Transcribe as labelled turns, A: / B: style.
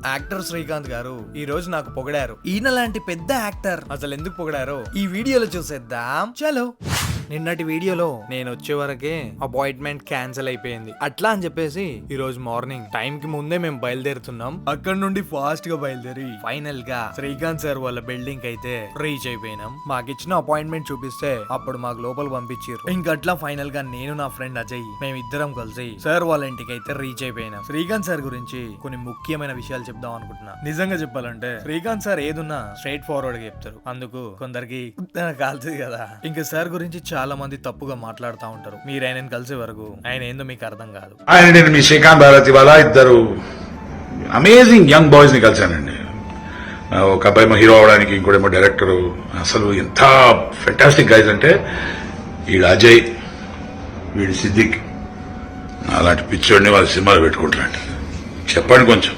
A: Actor Srikanth గారు ఈ రోజు నాకు పొగిడారు. ఈయన లాంటి పెద్ద యాక్టర్ అసలు ఎందుకు పొగిడారో ఈ వీడియోలో చూసేద్దాం. చలో. నిన్నటి వీడియోలో నేను వచ్చే వరకే అపాయింట్మెంట్ క్యాన్సిల్ అయిపోయింది. అట్లా అని చెప్పేసి ఈ రోజు మార్నింగ్ టైం కి ముందే మేము బయలుదేరుతున్నాం. అక్కడ నుండి ఫాస్ట్ గా బయలుదేరి ఫైనల్ గా శ్రీకాంత్ సార్ వాళ్ళ బిల్డింగ్ అయితే రీచ్ అయిపోయినాం. మాకు ఇచ్చిన అపాయింట్మెంట్ చూపిస్తే అప్పుడు మాకు లోపల పంపించారు. ఇంకట్లా ఫైనల్ గా నేను నా ఫ్రెండ్ అజయ్ మేమిద్దరం కలిసి సార్ వాళ్ళ ఇంటికి అయితే రీచ్ అయిపోయినాం. శ్రీకాంత్ సార్ గురించి కొన్ని ముఖ్యమైన విషయాలు చెప్దాం అనుకుంటున్నా. నిజంగా చెప్పాలంటే శ్రీకాంత్ సార్ ఏదున్నా స్ట్రైట్ ఫార్వర్డ్ గా చెప్తారు. అందుకు కొందరికి కాల్సింది కదా. ఇంకా సార్ గురించి చాలా మంది తప్పుగా మాట్లాడుతూ ఉంటారు. మీరు ఆయనను కలిసే వరకు ఆయన ఏందో మీకు అర్థం కాదు.
B: ఆయన మీ శ్రీకాంత్ భారతి వాళ్ళ ఇద్దరు అమేజింగ్ యంగ్ బాయ్స్ ని కలిశానండి. ఒక అబ్బాయి హీరో అవడానికి, ఇంకోటేమో డైరెక్టర్. అసలు ఎంత ఫెంటాస్టిక్ గైజ్ అంటే వీడు అజయ్, వీడు సిద్దిక్. అలాంటి పిచ్చోడిని వాళ్ళ సినిమాలు పెట్టుకుంటారండి. చెప్పండి కొంచెం.